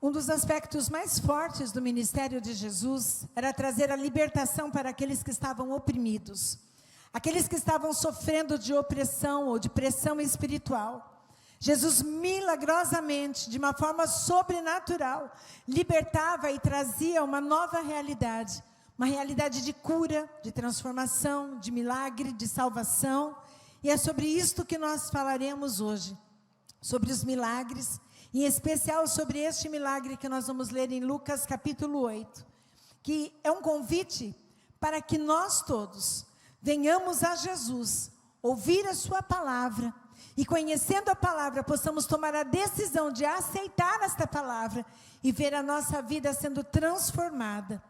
Um dos aspectos mais fortes do ministério de Jesus era trazer a libertação para aqueles que estavam oprimidos, aqueles que estavam sofrendo de opressão ou de pressão espiritual. Jesus milagrosamente, de uma forma sobrenatural, libertava e trazia uma nova realidade, uma realidade de cura, de transformação, de milagre, de salvação. E é sobre isto que nós falaremos hoje, sobre os milagres, em especial sobre este milagre que nós vamos ler em Lucas capítulo 8, que é um convite para que nós todos venhamos a Jesus, ouvir a sua palavra, e conhecendo a palavra, possamos tomar a decisão de aceitar esta palavra, e ver a nossa vida sendo transformada.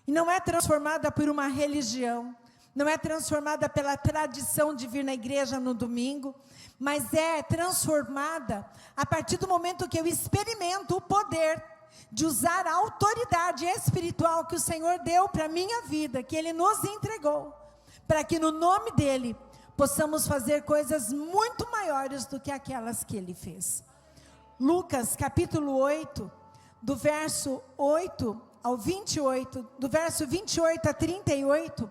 E não é transformada por uma religião, não é transformada pela tradição de vir na igreja no domingo, mas é transformada a partir do momento que eu experimento o poder de usar a autoridade espiritual que o Senhor deu para a minha vida, que Ele nos entregou, para que no nome dEle possamos fazer coisas muito maiores do que aquelas que Ele fez. Lucas capítulo 8, do verso 8 ao 28, do verso 28 a 38,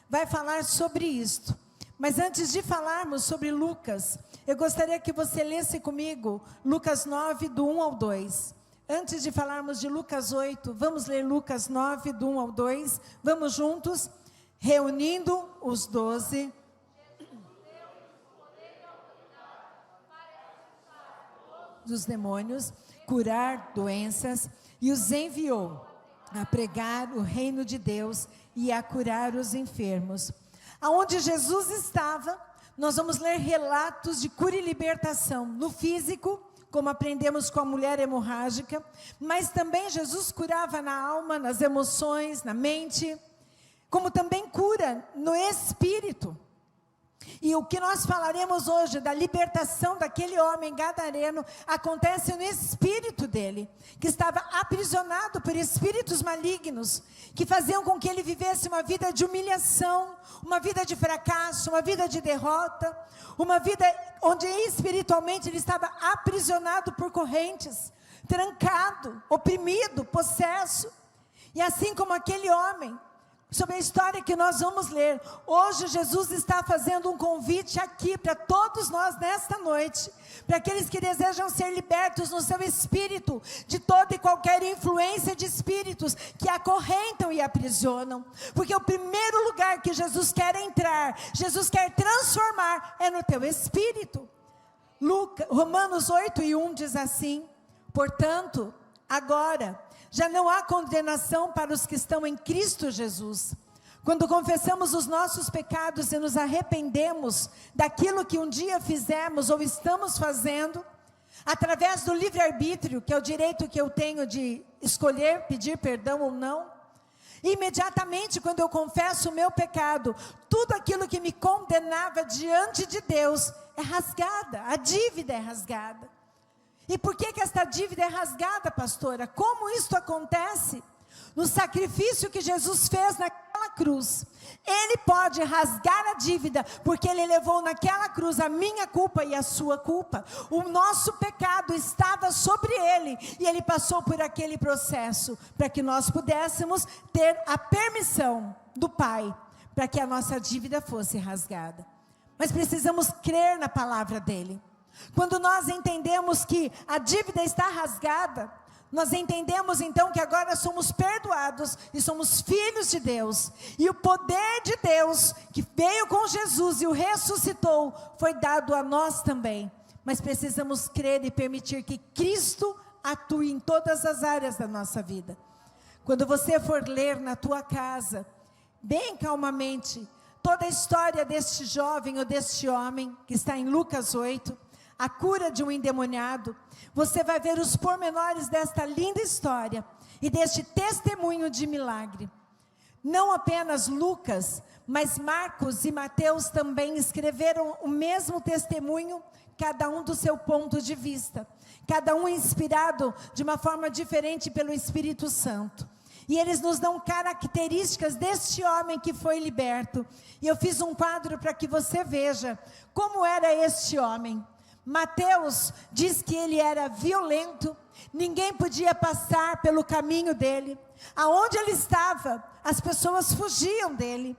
vai falar sobre isto. Mas antes de falarmos sobre Lucas, eu gostaria que você lesse comigo Lucas 9, do 1 ao 2. Antes de falarmos de Lucas 8, vamos ler Lucas 9, do 1 ao 2. Vamos juntos? Reunindo os 12. Dos demônios, curar doenças, e os enviou a pregar o reino de Deus e a curar os enfermos. Aonde Jesus estava, nós vamos ler relatos de cura e libertação, no físico, como aprendemos com a mulher hemorrágica, mas também Jesus curava na alma, nas emoções, na mente, como também cura no espírito. E o que nós falaremos hoje da libertação daquele homem gadareno acontece no espírito dele, que estava aprisionado por espíritos malignos, que faziam com que ele vivesse uma vida de humilhação, uma vida de fracasso, uma vida de derrota, uma vida onde espiritualmente ele estava aprisionado por correntes, trancado, oprimido, possesso. E assim como aquele homem, sobre a história que nós vamos ler, hoje Jesus está fazendo um convite aqui para todos nós nesta noite, para aqueles que desejam ser libertos no seu espírito, de toda e qualquer influência de espíritos que acorrentam e aprisionam, porque o primeiro lugar que Jesus quer entrar, Jesus quer transformar, é no teu espírito. Romanos 8 e 1 diz assim: portanto, agora já não há condenação para os que estão em Cristo Jesus. Quando confessamos os nossos pecados e nos arrependemos daquilo que um dia fizemos ou estamos fazendo, através do livre-arbítrio, que é o direito que eu tenho de escolher, pedir perdão ou não, imediatamente quando eu confesso o meu pecado, tudo aquilo que me condenava diante de Deus é rasgada, a dívida é rasgada. E por que esta dívida é rasgada, pastora? Como isto acontece? No sacrifício que Jesus fez naquela cruz. Ele pode rasgar a dívida, porque Ele levou naquela cruz a minha culpa e a sua culpa. O nosso pecado estava sobre Ele, e Ele passou por aquele processo, para que nós pudéssemos ter a permissão do Pai, para que a nossa dívida fosse rasgada. Mas precisamos crer na palavra dEle. Quando nós entendemos que a dívida está rasgada, nós entendemos então que agora somos perdoados e somos filhos de Deus. E o poder de Deus que veio com Jesus e o ressuscitou foi dado a nós também. Mas precisamos crer e permitir que Cristo atue em todas as áreas da nossa vida. Quando você for ler na tua casa, bem calmamente, toda a história deste jovem ou deste homem que está em Lucas 8, a cura de um endemoniado, você vai ver os pormenores desta linda história e deste testemunho de milagre. Não apenas Lucas, mas Marcos e Mateus também escreveram o mesmo testemunho, cada um do seu ponto de vista, cada um inspirado de uma forma diferente pelo Espírito Santo. E eles nos dão características deste homem que foi liberto. E eu fiz um quadro para que você veja como era este homem. Mateus diz que ele era violento, ninguém podia passar pelo caminho dele. Aonde ele estava, as pessoas fugiam dele.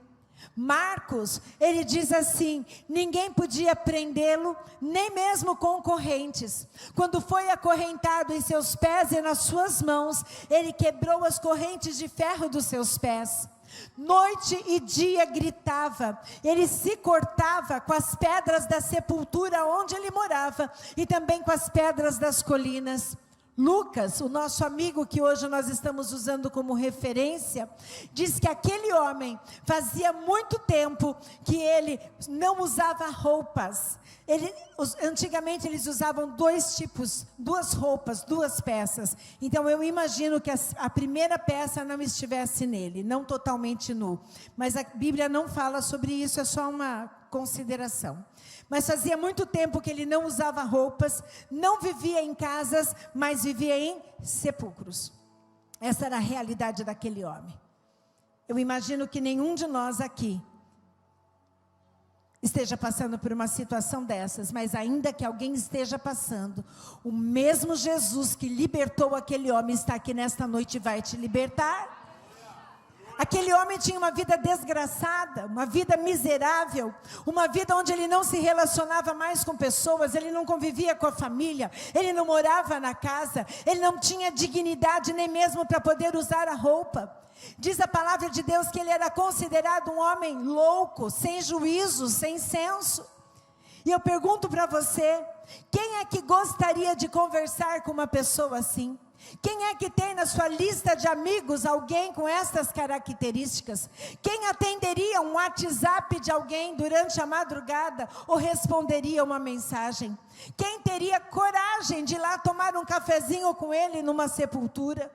Marcos, ele diz assim, ninguém podia prendê-lo, nem mesmo com correntes. Quando foi acorrentado em seus pés e nas suas mãos, ele quebrou as correntes de ferro dos seus pés. Noite e dia gritava, ele se cortava com as pedras da sepultura onde ele morava, e também com as pedras das colinas. Lucas, o nosso amigo que hoje nós estamos usando como referência, diz que aquele homem fazia muito tempo que ele não usava roupas. Antigamente eles usavam duas roupas, duas peças. Então eu imagino que a primeira peça não estivesse nele, não totalmente nu. Mas a Bíblia não fala sobre isso, é só uma consideração. Mas fazia muito tempo que ele não usava roupas, não vivia em casas, mas vivia em sepulcros. Essa era a realidade daquele homem. Eu imagino que nenhum de nós aqui esteja passando por uma situação dessas, mas ainda que alguém esteja passando, o mesmo Jesus que libertou aquele homem está aqui nesta noite e vai te libertar. Aquele homem tinha uma vida desgraçada, uma vida miserável, uma vida onde ele não se relacionava mais com pessoas, ele não convivia com a família, ele não morava na casa, ele não tinha dignidade nem mesmo para poder usar a roupa. Diz a palavra de Deus que ele era considerado um homem louco, sem juízo, sem senso. E eu pergunto para você, quem é que gostaria de conversar com uma pessoa assim? Quem é que tem na sua lista de amigos alguém com essas características? Quem atenderia um WhatsApp de alguém durante a madrugada ou responderia uma mensagem? Quem teria coragem de ir lá tomar um cafezinho com ele numa sepultura?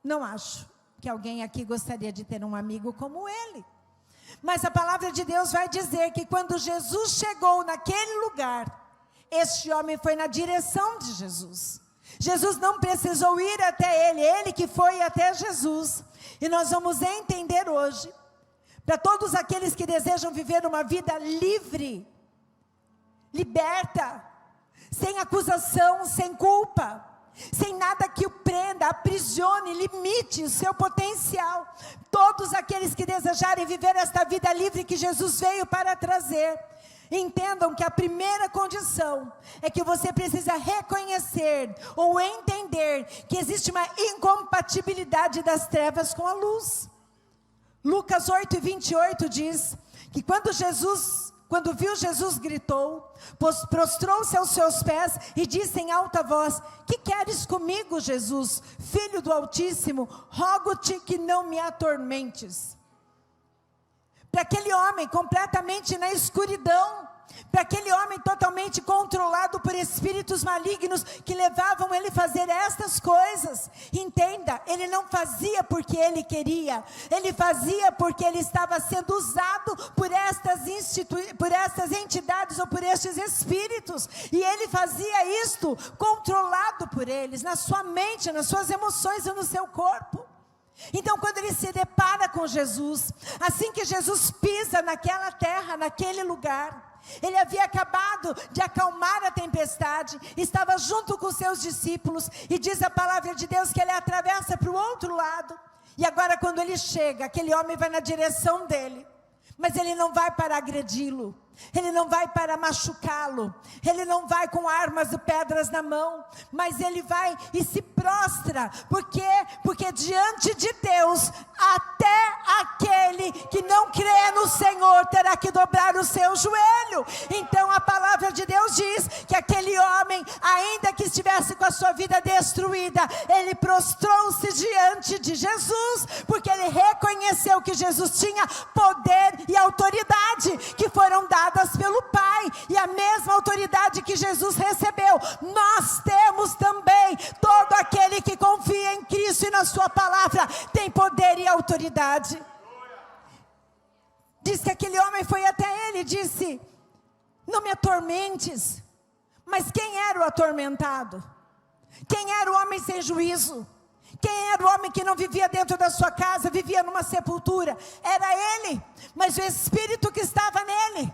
Não acho que alguém aqui gostaria de ter um amigo como ele. Mas a palavra de Deus vai dizer que quando Jesus chegou naquele lugar, este homem foi na direção de Jesus. Jesus não precisou ir até ele que foi até Jesus. E nós vamos entender hoje, para todos aqueles que desejam viver uma vida livre, liberta, sem acusação, sem culpa, sem nada que o prenda, aprisione, limite o seu potencial. Todos aqueles que desejarem viver esta vida livre que Jesus veio para trazer, entendam que a primeira condição é que você precisa reconhecer ou entender que existe uma incompatibilidade das trevas com a luz. Lucas 8:28 diz que quando viu Jesus, gritou, prostrou-se aos seus pés e disse em alta voz: que queres comigo, Jesus, Filho do Altíssimo? Rogo-te que não me atormentes. Para aquele homem completamente na escuridão, para aquele homem totalmente controlado por espíritos malignos que levavam ele a fazer estas coisas. Entenda, ele não fazia porque ele queria, ele fazia porque ele estava sendo usado por estas entidades ou por estes espíritos, e ele fazia isto controlado por eles, na sua mente, nas suas emoções e no seu corpo. Então quando ele se depara com Jesus, assim que Jesus pisa naquela terra, naquele lugar, ele havia acabado de acalmar a tempestade, estava junto com seus discípulos, e diz a palavra de Deus que ele atravessa para o outro lado, e agora quando ele chega, aquele homem vai na direção dele, mas ele não vai para agredi-lo, ele não vai para machucá-lo, ele não vai com armas e pedras na mão, mas ele vai e se prostra. Por quê? Porque diante de Deus, até aquele que não crê no Senhor terá que dobrar o seu joelho. Então a palavra de Deus diz que aquele homem, ainda que estivesse com a sua vida destruída, ele prostrou-se diante de Jesus, porque ele reconheceu que Jesus tinha poder e autoridade que foram dadas pelo Pai, e a mesma autoridade que Jesus recebeu, nós temos também. Todo aquele que confia em Cristo e na sua palavra tem poder e autoridade. Diz que aquele homem foi até ele e disse: não me atormentes. Mas quem era o atormentado? Quem era o homem sem juízo? Quem era o homem que não vivia dentro da sua casa, vivia numa sepultura? Era ele, mas o espírito que estava nele,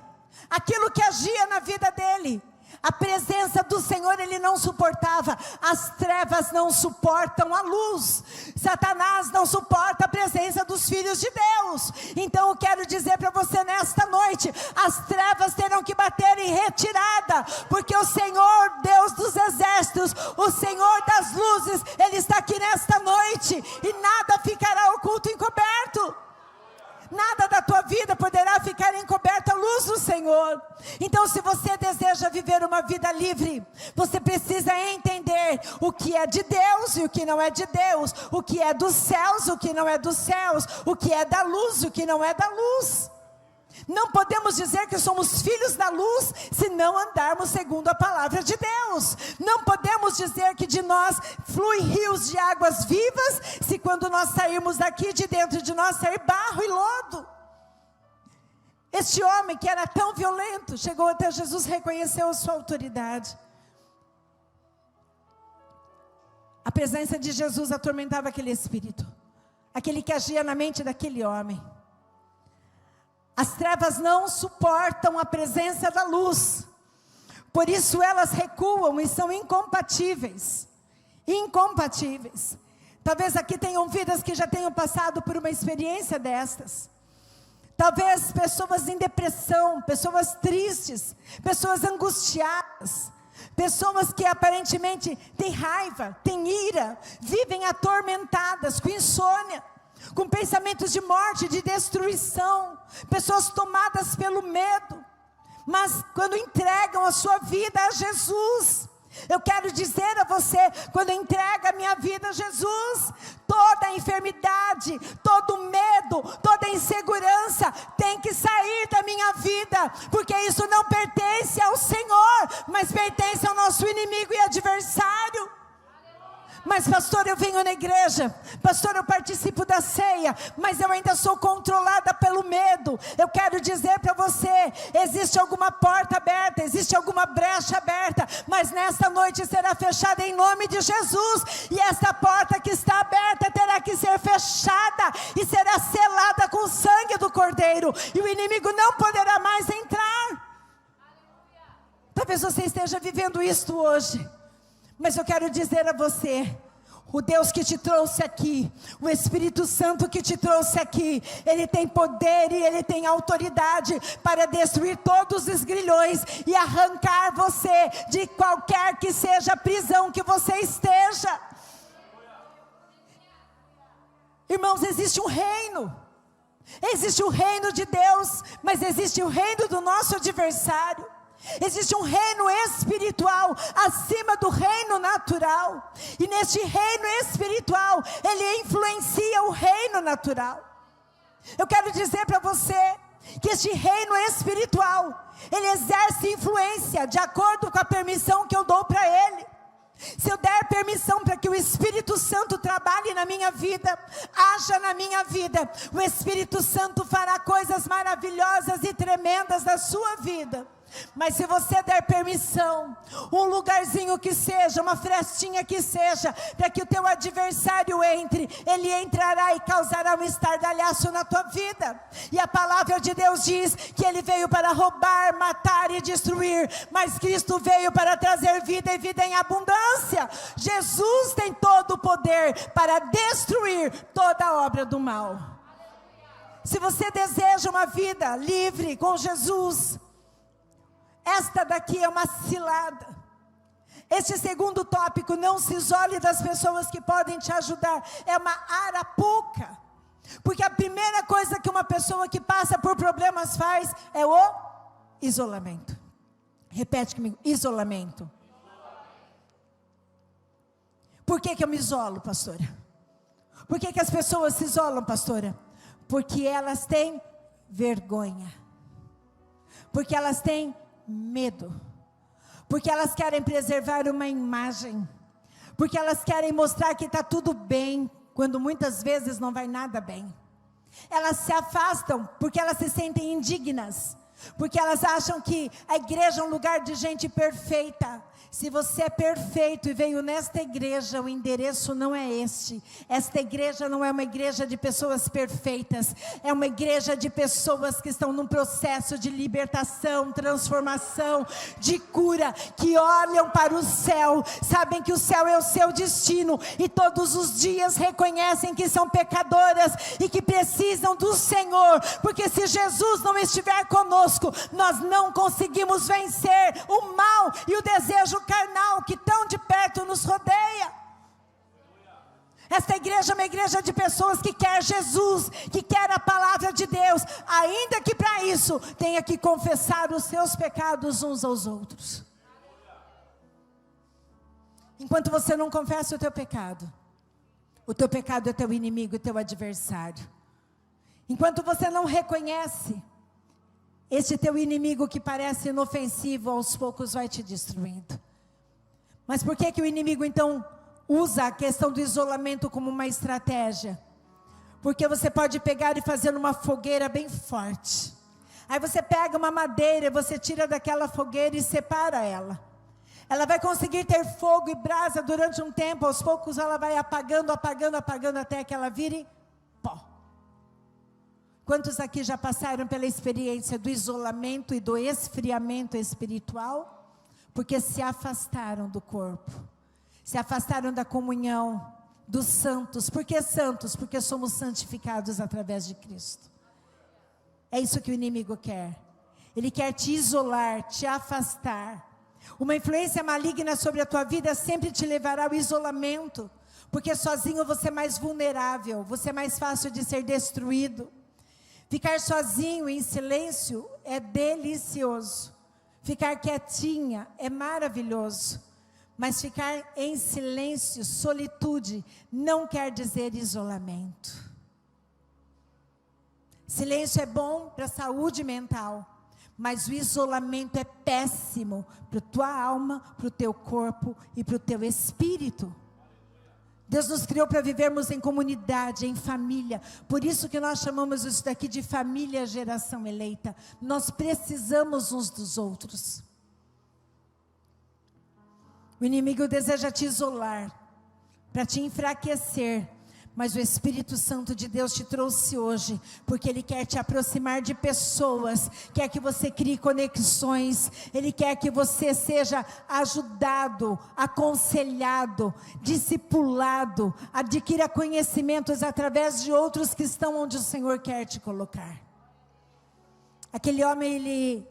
aquilo que agia na vida dele, A presença do Senhor ele não suportava. As trevas não suportam a luz. Satanás não suporta a presença dos filhos de Deus. Então eu quero dizer para você nesta noite, as trevas terão que bater em retirada, porque o Senhor, Deus dos exércitos, o Senhor das luzes, ele está aqui nesta noite, e nada ficará oculto, encoberto. Nada da tua vida poderá ficar encoberta à luz do Senhor. Então, se você deseja viver uma vida livre, você precisa entender o que é de Deus e o que não é de Deus, o que é dos céus, o que não é dos céus, o que é da luz e o que não é da luz. Não podemos dizer que somos filhos da luz se não andarmos segundo a palavra de Deus. Não podemos dizer que de nós flui rios de águas vivas, se quando nós sairmos daqui, de dentro de nós sair barro e lodo. Este homem que era tão violento, chegou até Jesus, reconheceu a sua autoridade. A presença de Jesus atormentava aquele espírito, aquele que agia na mente daquele homem. As trevas não suportam a presença da luz, por isso elas recuam e são incompatíveis. Incompatíveis. Talvez aqui tenham vidas que já tenham passado por uma experiência destas. Talvez pessoas em depressão, pessoas tristes, pessoas angustiadas, pessoas que aparentemente têm raiva, têm ira, vivem atormentadas, com insônia, com pensamentos de morte, de destruição, pessoas tomadas pelo medo, mas quando entregam a sua vida a Jesus, eu quero dizer a você, quando entrega a minha vida a Jesus, toda a enfermidade, todo o medo, toda a insegurança tem que sair da minha vida, porque isso não pertence ao Senhor, mas pertence ao nosso inimigo e adversário. Mas pastor, eu venho na igreja, pastor, eu participo da ceia, mas eu ainda sou controlada pelo medo. Eu quero dizer para você, existe alguma porta aberta, existe alguma brecha aberta, mas nesta noite será fechada em nome de Jesus, e essa porta que está aberta terá que ser fechada, e será selada com o sangue do Cordeiro, e o inimigo não poderá mais entrar. Talvez você esteja vivendo isto hoje, mas eu quero dizer a você, o Deus que te trouxe aqui, o Espírito Santo que te trouxe aqui, Ele tem poder e Ele tem autoridade para destruir todos os grilhões e arrancar você de qualquer que seja a prisão que você esteja. Irmãos, existe um reino de Deus, mas existe o reino do nosso adversário. Existe um reino espiritual acima do reino natural, e neste reino espiritual ele influencia o reino natural. Eu quero dizer para você que este reino espiritual, ele exerce influência de acordo com a permissão que eu dou para ele. Se eu der permissão para que o Espírito Santo trabalhe na minha vida, haja na minha vida, o Espírito Santo fará coisas maravilhosas e tremendas na sua vida. Mas se você der permissão, um lugarzinho que seja, uma frestinha que seja, para que o teu adversário entre, ele entrará e causará um estardalhaço na tua vida. E a palavra de Deus diz que ele veio para roubar, matar e destruir, mas Cristo veio para trazer vida e vida em abundância. Jesus tem todo o poder para destruir toda a obra do mal. Se você deseja uma vida livre com Jesus, esta daqui é uma cilada. Este segundo tópico, não se isole das pessoas que podem te ajudar, é uma arapuca. Porque a primeira coisa que uma pessoa que passa por problemas faz é o isolamento. Repete comigo, isolamento. Por que eu me isolo, pastora? Por que as pessoas se isolam, pastora? Porque elas têm vergonha. Porque elas têm medo, porque elas querem preservar uma imagem, porque elas querem mostrar que está tudo bem, quando muitas vezes não vai nada bem. Elas se afastam porque elas se sentem indignas, porque elas acham que a igreja é um lugar de gente perfeita. Se você é perfeito e veio nesta igreja, o endereço não é este. Esta igreja não é uma igreja de pessoas perfeitas, é uma igreja de pessoas que estão num processo de libertação, transformação, de cura, que olham para o céu, sabem que o céu é o seu destino, e todos os dias reconhecem que são pecadoras e que precisam do Senhor, porque se Jesus não estiver conosco, nós não conseguimos vencer o mal e o desejo carnal que tão de perto nos rodeia. Esta igreja é uma igreja de pessoas que quer Jesus, que quer a palavra de Deus, ainda que para isso tenha que confessar os seus pecados uns aos outros. Enquanto você não confessa o teu pecado é teu inimigo, teu adversário. Enquanto você não reconhece esse teu inimigo que parece inofensivo, aos poucos vai te destruindo. Mas por que o inimigo então usa a questão do isolamento como uma estratégia? Porque você pode pegar e fazer uma fogueira bem forte. Aí você pega uma madeira, você tira daquela fogueira e separa ela. Ela vai conseguir ter fogo e brasa durante um tempo, aos poucos ela vai apagando, apagando, apagando, até que ela vire pó. Quantos aqui já passaram pela experiência do isolamento e do esfriamento espiritual? Porque se afastaram do corpo, se afastaram da comunhão dos santos. Por que santos? Porque somos santificados através de Cristo. É isso que o inimigo quer. Ele quer te isolar, te afastar. Uma influência maligna sobre a tua vida sempre te levará ao isolamento, porque sozinho você é mais vulnerável, você é mais fácil de ser destruído. Ficar sozinho em silêncio é delicioso. Ficar quietinha é maravilhoso, mas ficar em silêncio, solitude, não quer dizer isolamento. Silêncio é bom para a saúde mental, mas o isolamento é péssimo para a tua alma, para o teu corpo e para o teu espírito. Deus nos criou para vivermos em comunidade, em família. Por isso que nós chamamos isso daqui de família, geração eleita. Nós precisamos uns dos outros. O inimigo deseja te isolar, para te enfraquecer. Mas o Espírito Santo de Deus te trouxe hoje, porque Ele quer te aproximar de pessoas, quer que você crie conexões, Ele quer que você seja ajudado, aconselhado, discipulado, adquira conhecimentos através de outros que estão onde o Senhor quer te colocar. Aquele homem, ele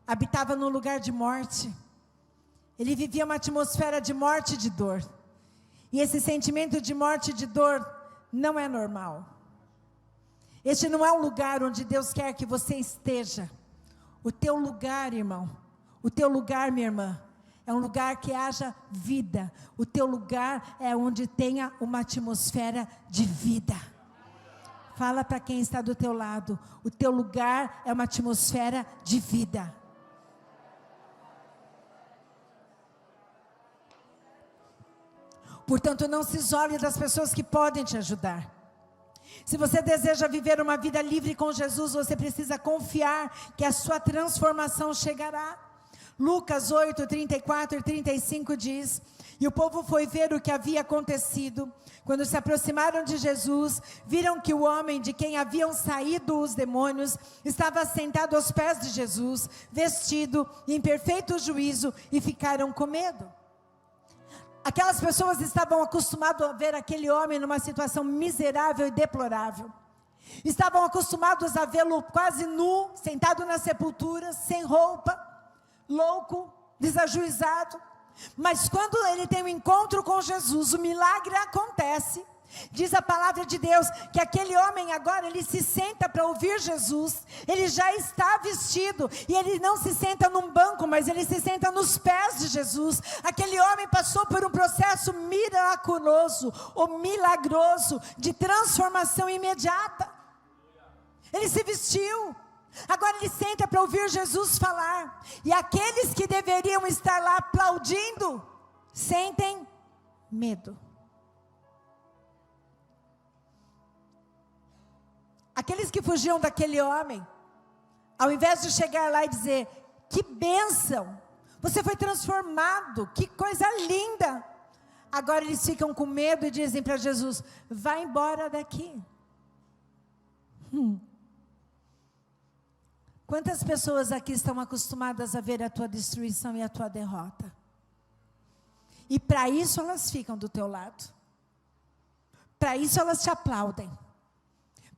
habitava num lugar de morte, ele vivia uma atmosfera de morte e de dor, e esse sentimento de morte e de dor não é normal. Este não é um lugar onde Deus quer que você esteja. O teu lugar, irmão, o teu lugar, minha irmã, é um lugar que haja vida. O teu lugar é onde tenha uma atmosfera de vida. Fala para quem está do teu lado, o teu lugar é uma atmosfera de vida. Portanto, não se isole das pessoas que podem te ajudar. Se você deseja viver uma vida livre com Jesus, você precisa confiar que a sua transformação chegará. Lucas 8, 34 e 35 diz: e o povo foi ver o que havia acontecido. Quando se aproximaram de Jesus, viram que o homem de quem haviam saído os demônios estava sentado aos pés de Jesus, vestido em perfeito juízo, e ficaram com medo. Aquelas pessoas estavam acostumadas a ver aquele homem numa situação miserável e deplorável. Estavam acostumados a vê-lo quase nu, sentado na sepultura, sem roupa, louco, desajuizado. Mas quando ele tem um encontro com Jesus, o milagre acontece. Diz a palavra de Deus que aquele homem agora, ele se senta para ouvir Jesus. Ele já está vestido, e ele não se senta num banco, mas ele se senta nos pés de Jesus. Aquele homem passou por um processo miraculoso, ou milagroso, de transformação imediata. Ele se vestiu, agora ele senta para ouvir Jesus falar. E aqueles que deveriam estar lá aplaudindo, sentem medo. Aqueles que fugiam daquele homem, Ao invés de chegar lá e dizer, que bênção, você foi transformado, que coisa linda. Agora eles ficam com medo e dizem para Jesus, vai embora daqui. Quantas pessoas aqui estão acostumadas a ver a tua destruição e a tua derrota? E para isso elas ficam do teu lado. Para isso elas te aplaudem.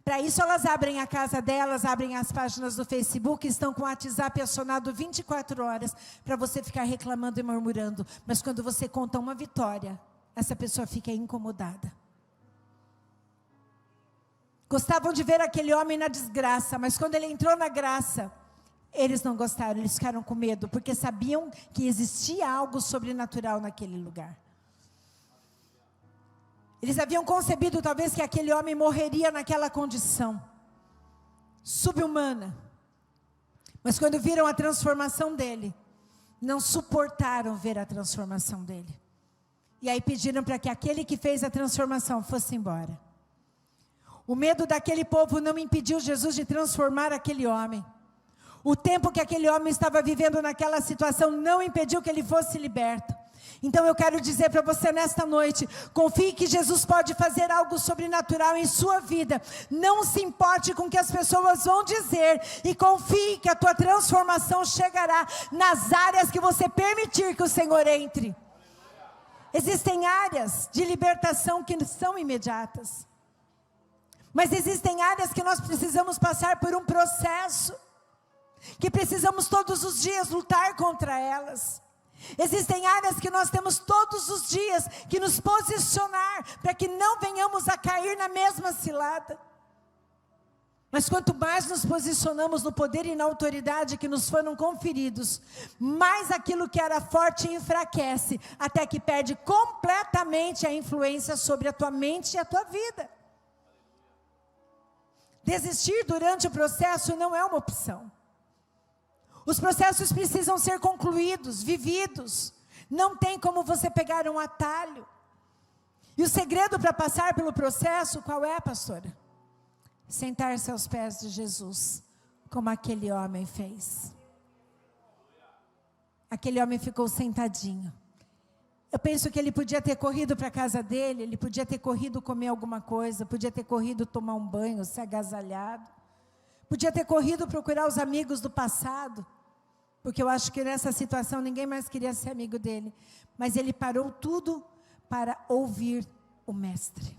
Para isso elas abrem a casa delas, abrem as páginas do Facebook, estão com o WhatsApp acionado 24 horas, para você ficar reclamando e murmurando. Mas quando você conta uma vitória, essa pessoa fica incomodada. Gostavam de ver aquele homem na desgraça, mas quando ele entrou na graça, eles não gostaram, eles ficaram com medo, porque sabiam que existia algo sobrenatural naquele lugar. Eles haviam concebido talvez que aquele homem morreria naquela condição subhumana. Mas quando viram a transformação dele, não suportaram ver a transformação dele. E aí pediram para que aquele que fez a transformação fosse embora. O medo daquele povo não impediu Jesus de transformar aquele homem. O tempo que aquele homem estava vivendo naquela situação não impediu que ele fosse liberto. Então eu quero dizer para você nesta noite, confie que Jesus pode fazer algo sobrenatural em sua vida. Não se importe com o que as pessoas vão dizer e confie que a tua transformação chegará nas áreas que você permitir que o Senhor entre. Existem áreas de libertação que são imediatas. Mas existem áreas que nós precisamos passar por um processo, que precisamos todos os dias lutar contra elas. Existem áreas que nós temos todos os dias que nos posicionar, para que não venhamos a cair na mesma cilada. Mas quanto mais nos posicionamos no poder e na autoridade que nos foram conferidos, mais aquilo que era forte enfraquece, até que perde completamente a influência sobre a tua mente e a tua vida. Desistir durante o processo não é uma opção. Os processos precisam ser concluídos, vividos. Não tem como você pegar um atalho. E o segredo para passar pelo processo, qual é, pastora? Sentar-se aos pés de Jesus, como aquele homem fez. Aquele homem ficou sentadinho. Eu penso que ele podia ter corrido para a casa dele, ele podia ter corrido comer alguma coisa, podia ter corrido tomar um banho, ser agasalhado. Podia ter corrido procurar os amigos do passado, porque eu acho que nessa situação ninguém mais queria ser amigo dele. Mas ele parou tudo para ouvir o mestre.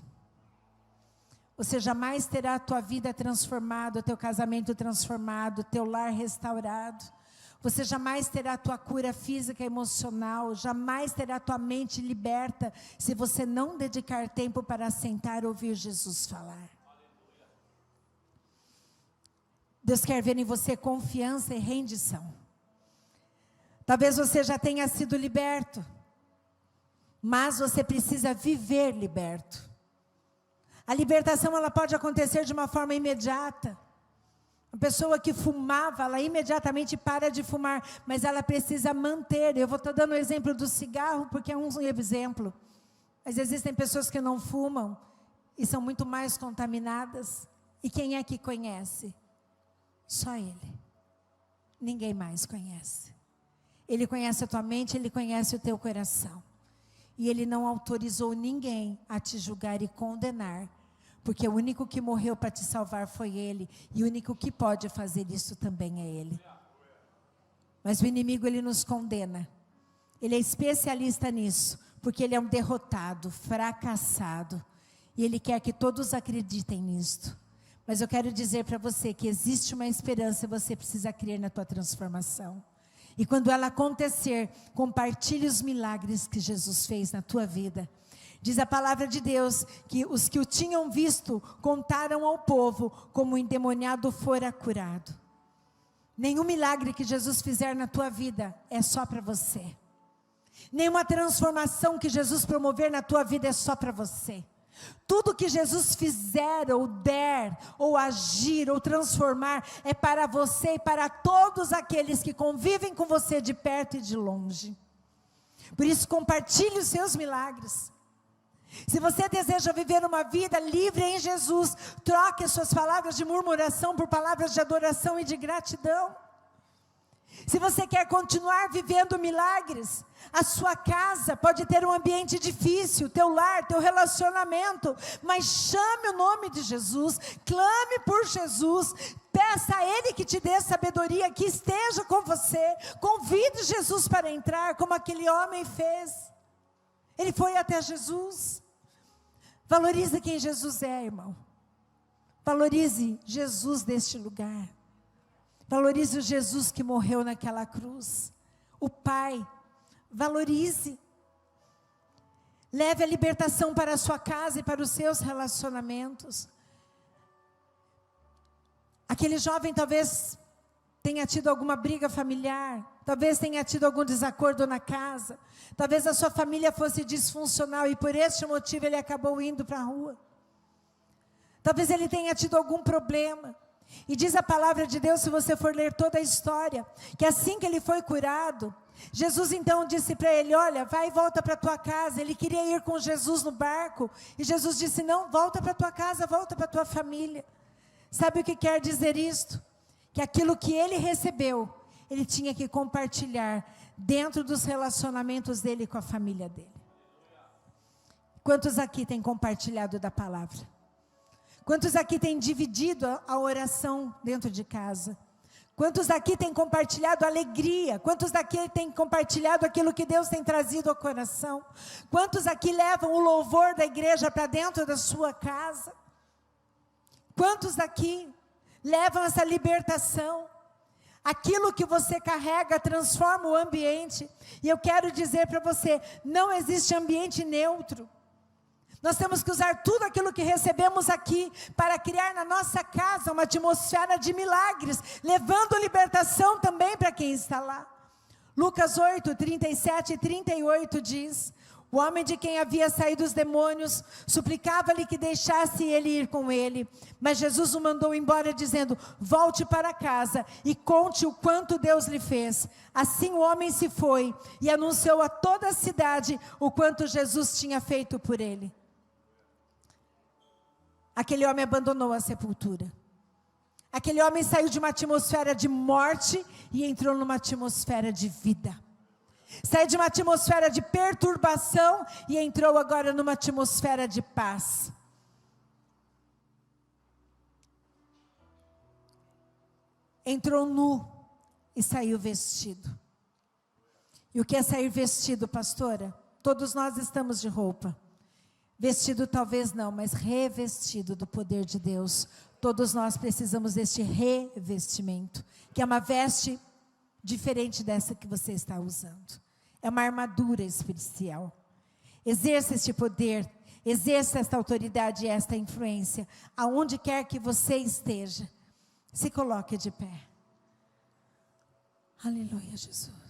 Você jamais terá a tua vida transformada, o teu casamento transformado, o teu lar restaurado. Você jamais terá a tua cura física e emocional, jamais terá a tua mente liberta, se você não dedicar tempo para sentar e ouvir Jesus falar. Deus quer ver em você confiança e rendição. Talvez você já tenha sido liberto, mas você precisa viver liberto. A libertação ela pode acontecer de uma forma imediata. Uma pessoa que fumava, ela imediatamente para de fumar, mas ela precisa manter. Eu vou estar dando o exemplo do cigarro, porque é um exemplo. Mas existem pessoas que não fumam e são muito mais contaminadas. E quem é que conhece? Só Ele. Ninguém mais conhece. Ele conhece a tua mente, Ele conhece o teu coração. E Ele não autorizou ninguém a te julgar e condenar, porque o único que morreu para te salvar foi Ele, e o único que pode fazer isso também é Ele. Mas o inimigo, ele nos condena. Ele é especialista nisso, porque ele é um derrotado, fracassado, e ele quer que todos acreditem nisto. Mas eu quero dizer para você que existe uma esperança, você precisa crer na tua transformação. E quando ela acontecer, compartilhe os milagres que Jesus fez na tua vida. Diz a palavra de Deus que os que o tinham visto contaram ao povo como o endemoniado fora curado. Nenhum milagre que Jesus fizer na tua vida é só para você. Nenhuma transformação que Jesus promover na tua vida é só para você. Tudo que Jesus fizer, ou der, ou agir, ou transformar, é para você e para todos aqueles que convivem com você de perto e de longe. Por isso, compartilhe os seus milagres. Se você deseja viver uma vida livre em Jesus, troque as suas palavras de murmuração por palavras de adoração e de gratidão. Se você quer continuar vivendo milagres, a sua casa pode ter um ambiente difícil, teu lar, teu relacionamento, mas chame o nome de Jesus, clame por Jesus, peça a Ele que te dê sabedoria, que esteja com você, convide Jesus para entrar, como aquele homem fez. Ele foi até Jesus. Valorize quem Jesus é, irmão. Valorize Jesus deste lugar. Valorize o Jesus que morreu naquela cruz. O Pai, valorize. Leve a libertação para a sua casa e para os seus relacionamentos. Aquele jovem talvez tenha tido alguma briga familiar, talvez tenha tido algum desacordo na casa, talvez a sua família fosse disfuncional e por este motivo ele acabou indo para a rua. Talvez ele tenha tido algum problema. E diz a palavra de Deus, se você for ler toda a história, que assim que ele foi curado, Jesus então disse para ele, olha, vai e volta para a tua casa. Ele queria ir com Jesus no barco, e Jesus disse, não, volta para a tua casa, volta para a tua família. Sabe o que quer dizer isto? Que aquilo que ele recebeu, ele tinha que compartilhar dentro dos relacionamentos dele com a família dele. Quantos aqui têm compartilhado da palavra? Quantos aqui têm dividido a oração dentro de casa? Quantos aqui têm compartilhado alegria? Quantos daqui têm compartilhado aquilo que Deus tem trazido ao coração? Quantos aqui levam o louvor da igreja para dentro da sua casa? Quantos daqui levam essa libertação? Aquilo que você carrega transforma o ambiente. E eu quero dizer para você, não existe ambiente neutro. Nós temos que usar tudo aquilo que recebemos aqui para criar na nossa casa uma atmosfera de milagres, levando libertação também para quem está lá. Lucas 8, 37 e 38 diz, o homem de quem havia saído os demônios, suplicava-lhe que deixasse ele ir com ele, mas Jesus o mandou embora dizendo, volte para casa e conte o quanto Deus lhe fez. Assim o homem se foi e anunciou a toda a cidade o quanto Jesus tinha feito por ele. Aquele homem abandonou a sepultura. Aquele homem saiu de uma atmosfera de morte e entrou numa atmosfera de vida. Saiu de uma atmosfera de perturbação e entrou agora numa atmosfera de paz. Entrou nu e saiu vestido. E o que é sair vestido, pastora? Todos nós estamos de roupa. Vestido talvez não, mas revestido do poder de Deus. Todos nós precisamos deste revestimento, que é uma veste diferente dessa que você está usando. É uma armadura especial. Exerça este poder, exerça esta autoridade e esta influência, aonde quer que você esteja. Se coloque de pé. Aleluia, Jesus.